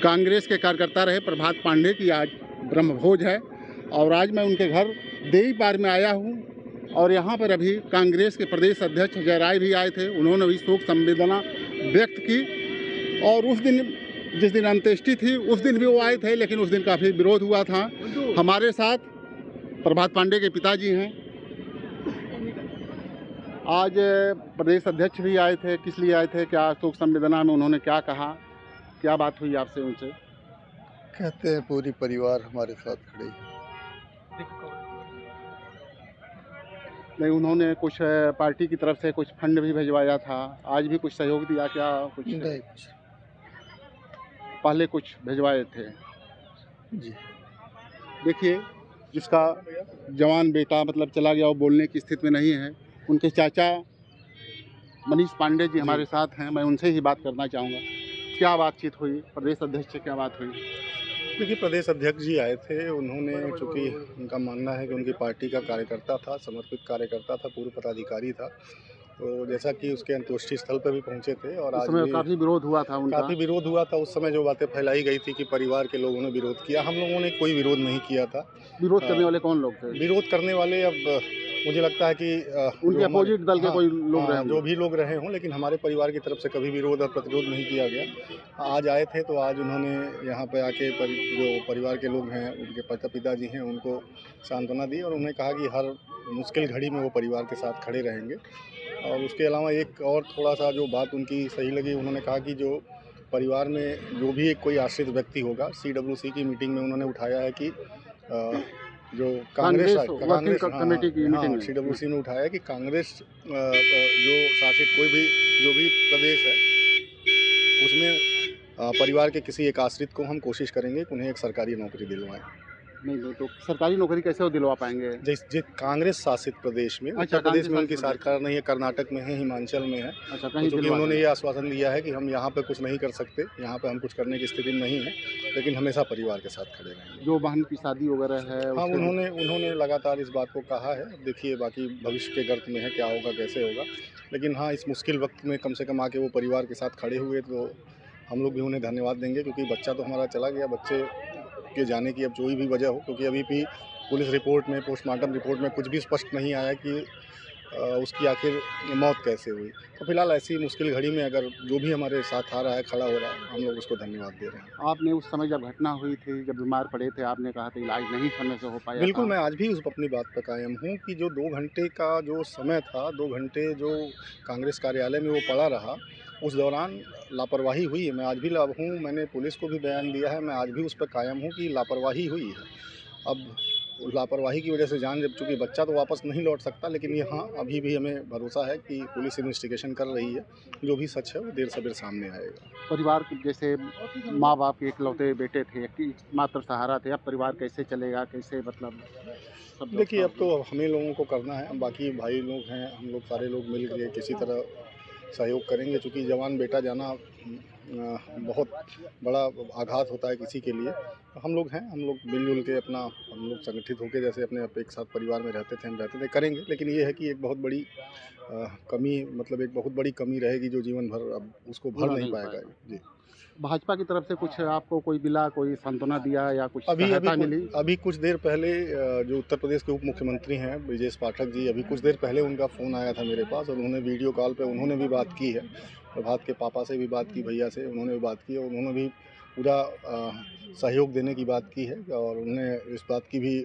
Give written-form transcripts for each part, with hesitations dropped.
कांग्रेस के कार्यकर्ता रहे प्रभात पांडे की आज ब्रह्मभोज है और आज मैं उनके घर देवीपार में आया हूँ और यहाँ पर अभी कांग्रेस के प्रदेश अध्यक्ष जयराय भी आए थे। उन्होंने भी शोक संवेदना व्यक्त की और उस दिन जिस दिन अंत्येष्टि थी उस दिन भी वो आए थे, लेकिन उस दिन काफ़ी विरोध हुआ था। हमारे साथ प्रभात पांडे के पिताजी हैं। आज प्रदेश अध्यक्ष भी आए थे, किस लिए आए थे, क्या शोक संवेदना में उन्होंने क्या कहा, क्या बात हुई आपसे उनसे? कहते हैं पूरी परिवार हमारे साथ खड़ी है। नहीं, उन्होंने कुछ पार्टी की तरफ से कुछ फंड भी भिजवाया था, आज भी कुछ सहयोग दिया क्या? कुछ नहीं, पहले कुछ भिजवाए थे जी। देखिए, जिसका जवान बेटा मतलब चला गया, वो बोलने की स्थिति में नहीं है। उनके चाचा मनीष पांडे जी हमारे साथ हैं, मैं उनसे ही बात करना चाहूँगा। क्या बातचीत हुई प्रदेश अध्यक्ष से, क्या बात हुई? देखिए, प्रदेश अध्यक्ष जी आए थे। उन्होंने चूँकि उनका मानना है कि उनकी पार्टी का कार्यकर्ता था, समर्पित कार्यकर्ता था, पूर्व पदाधिकारी था, तो जैसा कि उसके अंत्येष्टि स्थल पर भी पहुंचे थे और आज भी काफ़ी विरोध हुआ था उनका। काफ़ी विरोध हुआ था। उस समय जो बातें फैलाई गई थी कि परिवार के लोगों ने विरोध किया, हम लोगों ने कोई विरोध नहीं किया था। विरोध करने वाले कौन लोग थे? विरोध करने वाले अब मुझे लगता है कि उनके अपोजिट दल के कोई लोग रहे, जो भी लोग रहे हों, लेकिन हमारे परिवार की तरफ से कभी विरोध और प्रतिरोध नहीं किया गया। आज आए थे तो आज उन्होंने यहाँ पे आके जो परिवार के लोग हैं, उनके पिताजी हैं, उनको सांत्वना दी और उन्होंने कहा कि हर मुश्किल घड़ी में वो परिवार के साथ खड़े रहेंगे। और उसके अलावा एक और थोड़ा सा जो बात उनकी सही लगी, उन्होंने कहा कि जो परिवार में जो भी एक कोई आश्रित व्यक्ति होगा, CWC की मीटिंग में उन्होंने उठाया है कि जो कांग्रेस कमेटी की मीटिंग में CWC ने उठाया कि कांग्रेस जो शासित कोई भी जो भी प्रदेश है उसमें परिवार के किसी एक आश्रित को हम कोशिश करेंगे कि उन्हें एक सरकारी नौकरी दिलवाएं। नहीं तो सरकारी नौकरी कैसे वो दिलवा पाएंगे? जिस कांग्रेस शासित प्रदेश में, उत्तर प्रदेश में उनकी सरकार नहीं है, कर्नाटक में है, हिमाचल में है। अच्छा, कहीं क्योंकि उन्होंने ये आश्वासन दिया है कि हम यहाँ पे कुछ नहीं कर सकते, यहाँ पे हम कुछ करने की स्थिति में नहीं है, लेकिन हमेशा परिवार के साथ खड़े रहेंगे। जो बहन की शादी वगैरह है, हाँ, उन्होंने लगातार इस बात को कहा है। देखिए, बाकी भविष्य के गर्त में है, क्या होगा कैसे होगा, लेकिन हाँ, इस मुश्किल वक्त में कम से कम आके वो परिवार के साथ खड़े हुए, तो हम लोग भी उन्हें धन्यवाद देंगे। क्योंकि बच्चा तो हमारा चला गया, बच्चे के जाने की अब जो भी वजह हो, क्योंकि अभी भी पुलिस रिपोर्ट में, पोस्टमार्टम रिपोर्ट में कुछ भी स्पष्ट नहीं आया कि उसकी आखिर मौत कैसे हुई। तो फिलहाल ऐसी मुश्किल घड़ी में अगर जो भी हमारे साथ आ रहा है, खड़ा हो रहा है, हम लोग उसको धन्यवाद दे रहे हैं। आपने उस समय जब घटना हुई थी, जब बीमार पड़े थे, आपने कहा था इलाज नहीं समय से हो पाया। बिल्कुल, मैं आज भी अपनी बात पर कायम हूँ कि जो 2 घंटे का जो समय था, 2 घंटे जो कांग्रेस कार्यालय में वो पड़ा रहा, उस दौरान लापरवाही हुई है। मैं आज भी हूँ, मैंने पुलिस को भी बयान दिया है, मैं आज भी उस पर कायम हूँ कि लापरवाही हुई है। अब उस लापरवाही की वजह से जान, जब चूँकि बच्चा तो वापस नहीं लौट सकता, लेकिन यहाँ अभी भी हमें भरोसा है कि पुलिस इन्वेस्टिगेशन कर रही है। जो भी सच है वो देर सवेर सामने आएगा। परिवार के जैसे माँ बाप के इकलौते बेटे थे, मात्र सहारा थे, अब परिवार कैसे चलेगा, कैसे मतलब? देखिए, अब तो हमें लोगों को करना है, बाकी भाई लोग हैं, हम लोग सारे लोग मिल के किसी तरह सहयोग करेंगे। चूँकि जवान बेटा जाना बहुत बड़ा आघात होता है किसी के लिए। हम लोग हैं, हम लोग मिलजुल के अपना, हम लोग संगठित होकर जैसे अपने एक साथ परिवार में रहते थे, हम रहते थे, करेंगे। लेकिन ये है कि एक बहुत बड़ी कमी, मतलब एक बहुत बड़ी कमी रहेगी जो जीवन भर अब उसको भर नहीं पाएगा। जी। भाजपा की तरफ से कुछ आपको कोई मिला, कोई सांत्वना दिया या कुछ सहायता मिली? अभी कुछ देर पहले जो उत्तर प्रदेश के उप मुख्यमंत्री हैं ब्रिजेश पाठक जी, अभी कुछ देर पहले उनका फ़ोन आया था मेरे पास और उन्होंने वीडियो कॉल पे उन्होंने भी बात की है। प्रभात के पापा से भी बात की, भैया से उन्होंने भी बात की और उन्होंने भी पूरा सहयोग देने की बात की है। और उन्होंने इस बात की भी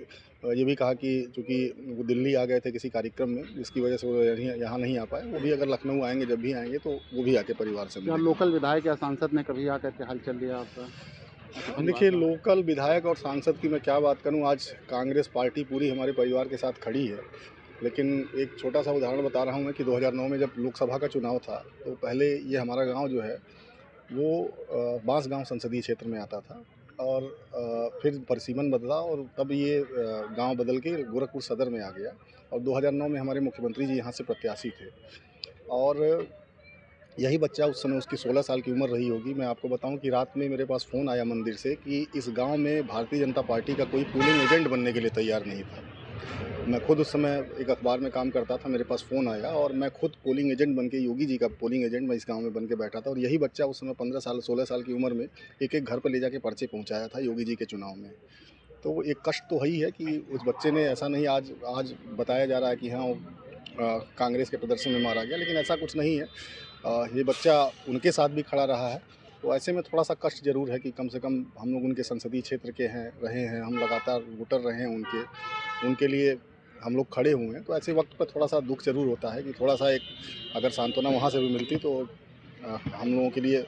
ये भी कहा कि चूँकि वो दिल्ली आ गए थे किसी कार्यक्रम में, जिसकी वजह से वो यहाँ नहीं आ पाए, वो भी अगर लखनऊ आएंगे, जब भी आएंगे तो वो भी आके परिवार से मिलेंगे। लोकल विधायक या सांसद ने कभी आकर के हालचाल लिया आपका? देखिए, लोकल विधायक और सांसद की मैं क्या बात करूं, आज कांग्रेस पार्टी पूरी हमारे परिवार के साथ खड़ी है। लेकिन एक छोटा सा उदाहरण बता रहा हूं मैं कि 2009 में जब लोकसभा का चुनाव था, तो पहले ये हमारा गांव जो है वो बांसगांव संसदीय क्षेत्र में आता था और फिर परिसीमन बदला और तब ये गांव बदल के गोरखपुर सदर में आ गया। और 2009 में हमारे मुख्यमंत्री जी यहाँ से प्रत्याशी थे और यही बच्चा उस समय, उसकी 16 साल की उम्र रही होगी। मैं आपको बताऊं कि रात में मेरे पास फ़ोन आया मंदिर से कि इस गांव में भारतीय जनता पार्टी का कोई पोलिंग एजेंट बनने के लिए तैयार नहीं था। मैं खुद उस समय एक अखबार में काम करता था, मेरे पास फ़ोन आया और मैं खुद पोलिंग एजेंट बन के, योगी जी का पोलिंग एजेंट मैं इस गांव में बन के बैठा था और यही बच्चा उस समय 15 साल 16 साल की उम्र में एक-एक घर पर ले जाके पर्चे पहुंचाया था योगी जी के चुनाव में। तो वो एक कष्ट तो है ही है कि उस बच्चे ने, ऐसा नहीं आज आज बताया जा रहा है कि हाँ वो कांग्रेस के प्रदर्शन में मारा गया, लेकिन ऐसा कुछ नहीं है। ये बच्चा उनके साथ भी खड़ा रहा है, तो ऐसे में थोड़ा सा कष्ट ज़रूर है कि कम से कम हम लोग उनके संसदीय क्षेत्र के रहे हैं, हम लगातार वोटर रहे हैं उनके लिए हम लोग खड़े हुए हैं। तो ऐसे वक्त पर थोड़ा सा दुख ज़रूर होता है कि थोड़ा सा एक अगर सांत्वना वहाँ से भी मिलती तो हम लोगों के लिए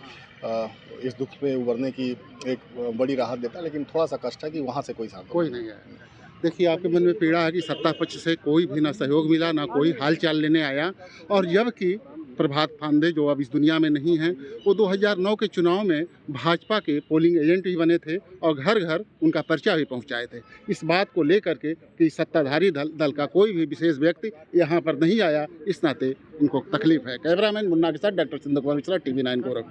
इस दुख में उभरने की एक बड़ी राहत देता, लेकिन थोड़ा सा कष्ट है कि वहाँ से कोई सांत्वना कोई नहीं आया। देखिए, आपके मन में पीड़ा है कि सत्ता पक्ष से कोई भी ना सहयोग मिला, ना कोई हाल चाल लेने आया, और जबकि प्रभात पांडे जो अब इस दुनिया में नहीं हैं, वो 2009 के चुनाव में भाजपा के पोलिंग एजेंट भी बने थे और घर घर उनका पर्चा भी पहुंचाए थे। इस बात को लेकर के कि सत्ताधारी दल का कोई भी विशेष व्यक्ति यहाँ पर नहीं आया, इस नाते इनको तकलीफ है। कैमरामैन मुन्ना के साथ डॉक्टर चंद्र कुमार मिश्रा, TV9 गोरखपुर।